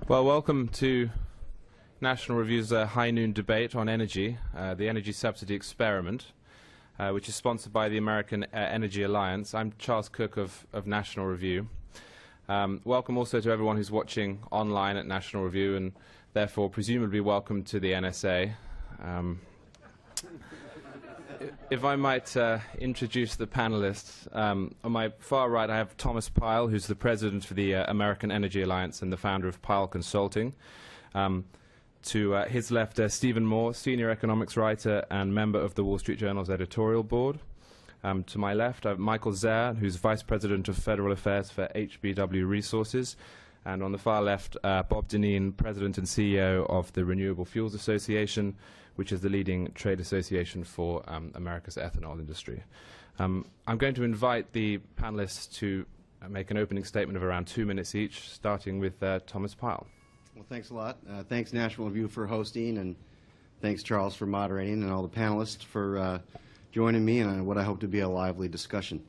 Well, welcome to National Review's High Noon debate on energy, the energy subsidy experiment, which is sponsored by the American Energy Alliance. I'm Charles Cooke of National Review. Welcome also to everyone who's watching online at National Review, and therefore presumably welcome to the NSA. If I might introduce the panelists. On my far right I have Thomas Pyle, who's the president for the American Energy Alliance and the founder of Pyle Consulting. To his left, Stephen Moore, senior economics writer and member of the Wall Street Journal's editorial board. To my left, I have Michael Zehr, who's vice president of federal affairs for HBW Resources. And on the far left, Bob Dinneen, president and CEO of the Renewable Fuels Association, which is the leading trade association for America's ethanol industry. I'm going to invite the panelists to make an opening statement of around 2 minutes each, starting with Thomas Pyle. Well, thanks a lot. Thanks, National Review, for hosting, and thanks, Charles, for moderating, and all the panelists for joining me in what I hope to be a lively discussion.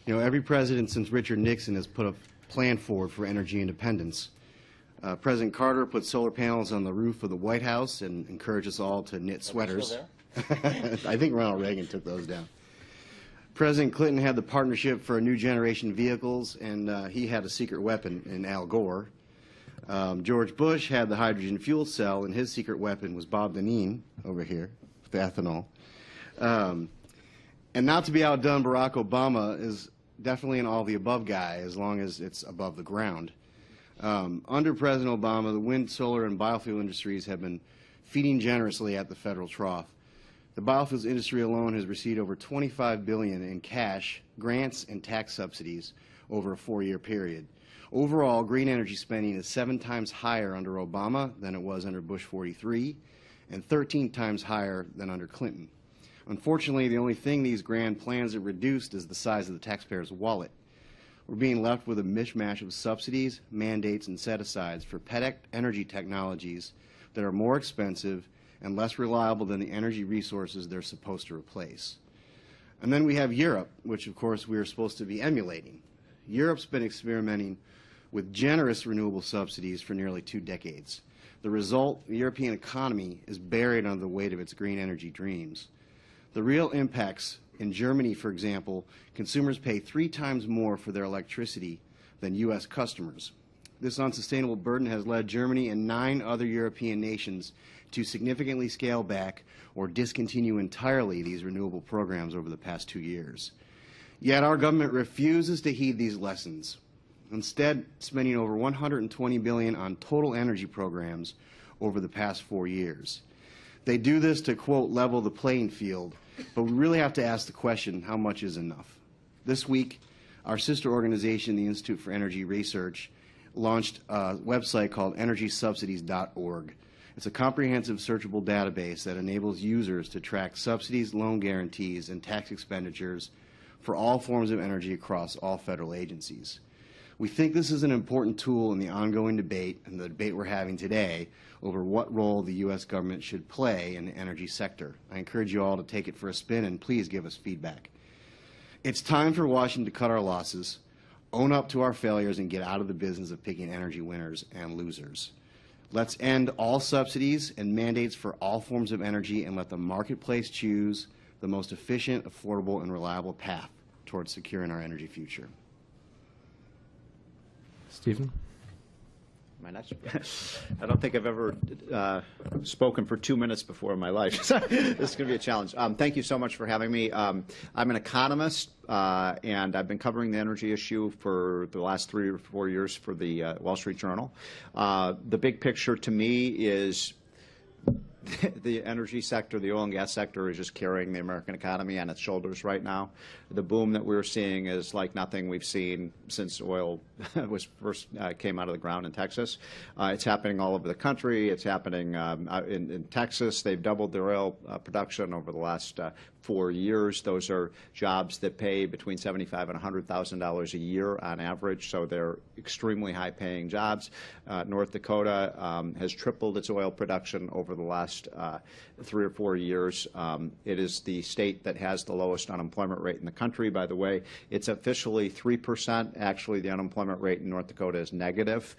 You know, every president since Richard Nixon has put a plan forward for energy independence. President Carter put solar panels on the roof of the White House and encouraged us all to knit sweaters. I think Ronald Reagan took those down. President Clinton had the Partnership for New Generation Vehicles, and he had a secret weapon in Al Gore. George Bush had the hydrogen fuel cell, and his secret weapon was Bob Dinneen over here with the ethanol. And not to be outdone, Barack Obama is definitely an all-the-above guy as long as it's above the ground. Under President Obama, the wind, solar, and biofuel industries have been feeding generously at the federal trough. The biofuels industry alone has received over $25 billion in cash, grants, and tax subsidies over a 4-year period. Overall, green energy spending is 7 times higher under Obama than it was under Bush 43, and 13 times higher than under Clinton. Unfortunately, the only thing these grand plans have reduced is the size of the taxpayer's wallet. We're being left with a mishmash of subsidies, mandates, and set-asides for pet energy technologies that are more expensive and less reliable than the energy resources they're supposed to replace. And then we have Europe, which of course we are supposed to be emulating. Europe's been experimenting with generous renewable subsidies for nearly 2 decades. The result, the European economy is buried under the weight of its green energy dreams. The real impacts in Germany, for example, consumers pay 3 times more for their electricity than U.S. customers. This unsustainable burden has led Germany and 9 other European nations to significantly scale back or discontinue entirely these renewable programs over the past 2 years. Yet our government refuses to heed these lessons, instead spending over $120 billion on total energy programs over the past 4 years. They do this to, quote, level the playing field, but we really have to ask the question, how much is enough? This week, our sister organization, the Institute for Energy Research, launched a website called energysubsidies.org. It's a comprehensive searchable database that enables users to track subsidies, loan guarantees, and tax expenditures for all forms of energy across all federal agencies. We think this is an important tool in the ongoing debate, and the debate we're having today, over what role the U.S. government should play in the energy sector. I encourage you all to take it for a spin and please give us feedback. It's time for Washington to cut our losses, own up to our failures, and get out of the business of picking energy winners and losers. Let's end all subsidies and mandates for all forms of energy and let the marketplace choose the most efficient, affordable, and reliable path towards securing our energy future. Stephen? My next, I don't think I've ever spoken for 2 minutes before in my life. This is going to be a challenge. Thank you so much for having me. I'm an economist, and I've been covering the energy issue for the last 3 or 4 years for the Wall Street Journal. The big picture to me is the energy sector, the oil and gas sector, is just carrying the American economy on its shoulders right now. The boom that we're seeing is like nothing we've seen since oil was first came out of the ground in Texas. It's happening all over the country. It's happening in Texas. They've doubled their oil production over the last 4 years. Those are jobs that pay between $75,000 and $100,000 a year on average, so they're extremely high-paying jobs. North Dakota has tripled its oil production over the last last 3 or 4 years. It is the state that has the lowest unemployment rate in the country, by the way. It's officially 3%. Actually, the unemployment rate in North Dakota is negative.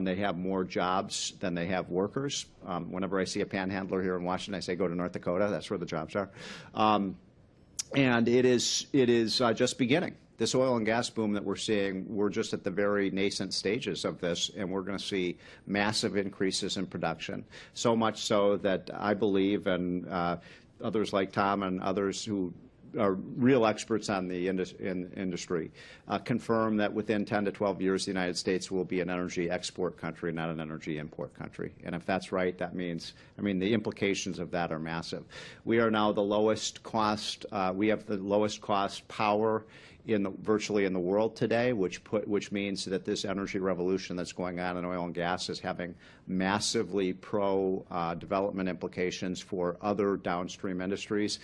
They have more jobs than they have workers. Whenever I see a panhandler here in Washington, I say, go to North Dakota. That's where the jobs are. And it is just beginning. This oil and gas boom that we're seeing, we're just at the very nascent stages of this, and we're going to see massive increases in production. So much so that I believe, and others like Tom and others who are real experts on the industry, confirm that within 10 to 12 years, the United States will be an energy export country, not an energy import country. And if that's right, that means, the implications of that are massive. We are now the lowest cost, we have the lowest cost power virtually in the world today, which means that this energy revolution that's going on in oil and gas is having massively pro-development implications for other downstream industries.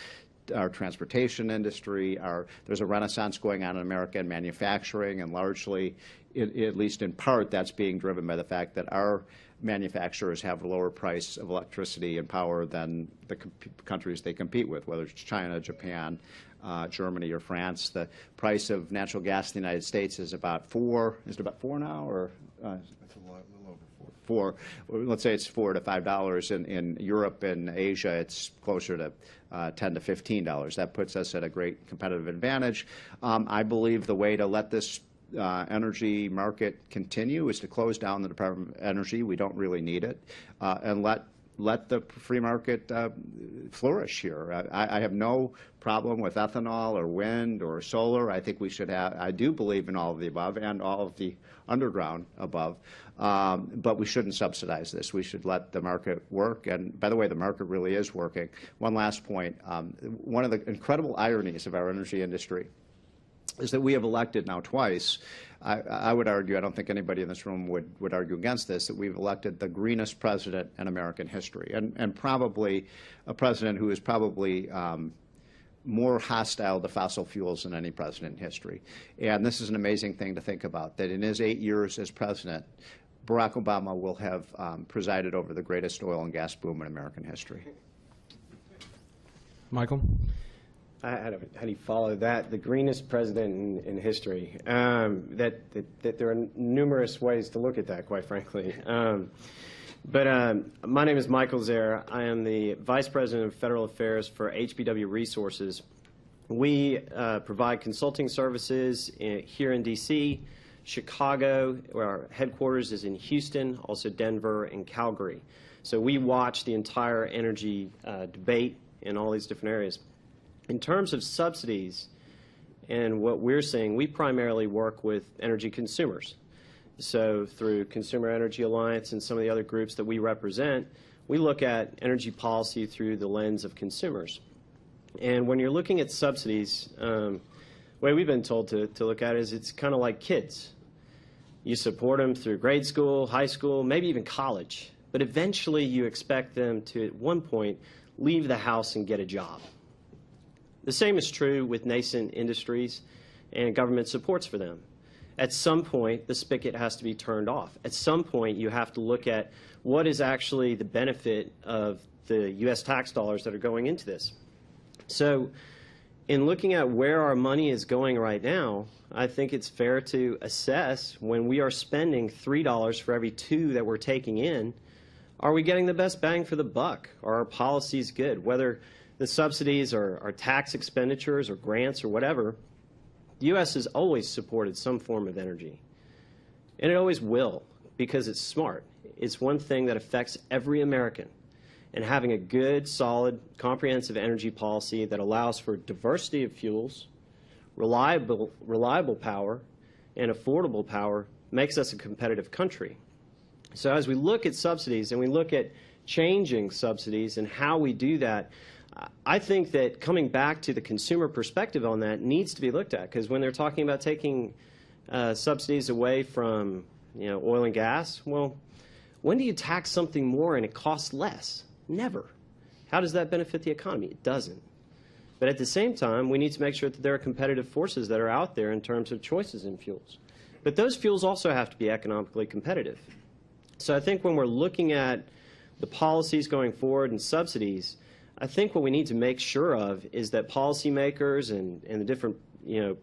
Our transportation industry, there's a renaissance going on in America in manufacturing, and largely, at least in part, that's being driven by the fact that our manufacturers have a lower price of electricity and power than the countries they compete with, whether it's China, Japan, Germany, or France. The price of natural gas in the United States is about is it about $4 now, or? It's a little over $4. Let's say it's $4 to $5. In Europe and Asia, it's closer to $10 to $15. That puts us at a great competitive advantage. I believe the way to let this energy market continue is to close down the Department of Energy. We don't really need it, and let the free market flourish here. I have no problem with ethanol or wind or solar. I think we should have, I do believe in all of the above and all of the underground above, but we shouldn't subsidize this. We should let the market work. And by the way, the market really is working. One last point. One of the incredible ironies of our energy industry is that we have elected now twice. I would argue, I don't think anybody in this room would argue against this, that we've elected the greenest president in American history, and probably a president who is probably more hostile to fossil fuels than any president in history. And this is an amazing thing to think about, that in his 8 years as president, Barack Obama will have presided over the greatest oil and gas boom in American history. Michael? How do you follow that? The greenest president in history. That there are numerous ways to look at that, quite frankly. But my name is Michael Zehr. I am the Vice President of Federal Affairs for HBW Resources. We provide consulting services here in D.C., Chicago, where our headquarters is in Houston, also Denver and Calgary. So we watch the entire energy debate in all these different areas. In terms of subsidies and what we're seeing, we primarily work with energy consumers. So through Consumer Energy Alliance and some of the other groups that we represent, we look at energy policy through the lens of consumers. And when you're looking at subsidies, the way we've been told to look at it is it's kind of like kids. You support them through grade school, high school, maybe even college. But eventually you expect them to, at one point, leave the house and get a job. The same is true with nascent industries and government supports for them. At some point, the spigot has to be turned off. At some point, you have to look at what is actually the benefit of the U.S. tax dollars that are going into this. So in looking at where our money is going right now, I think it's fair to assess when we are spending $3 for every 2 that we're taking in, are we getting the best bang for the buck? Are our policies good? Whether the subsidies are tax expenditures or grants or whatever, the U.S. has always supported some form of energy. And it always will, because it's smart. It's one thing that affects every American. And having a good, solid, comprehensive energy policy that allows for diversity of fuels, reliable power, and affordable power makes us a competitive country. So as we look at subsidies and we look at changing subsidies and how we do that, I think that coming back to the consumer perspective on that needs to be looked at, because when they're talking about taking subsidies away from oil and gas, well, when do you tax something more and it costs less? Never. How does that benefit the economy? It doesn't. But at the same time, we need to make sure that there are competitive forces that are out there in terms of choices in fuels. But those fuels also have to be economically competitive. So I think when we're looking at the policies going forward and subsidies, I think what we need to make sure of is that policymakers and the different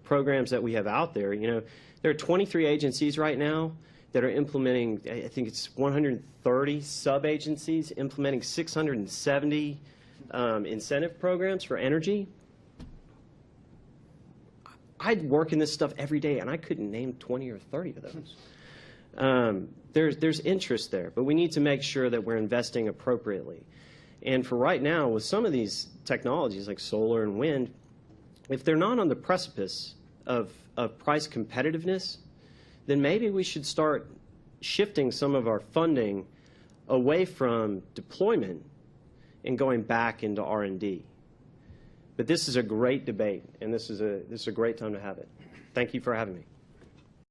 programs that we have out there, there are 23 agencies right now that are implementing, I think it's 130 sub-agencies implementing 670 incentive programs for energy. I work in this stuff every day, and I couldn't name 20 or 30 of those. There's interest there, but we need to make sure that we're investing appropriately. And for right now, with some of these technologies like solar and wind, if they're not on the precipice of price competitiveness, then maybe we should start shifting some of our funding away from deployment and going back into R&D. But this is a great debate, and this is a great time to have it. Thank you for having me.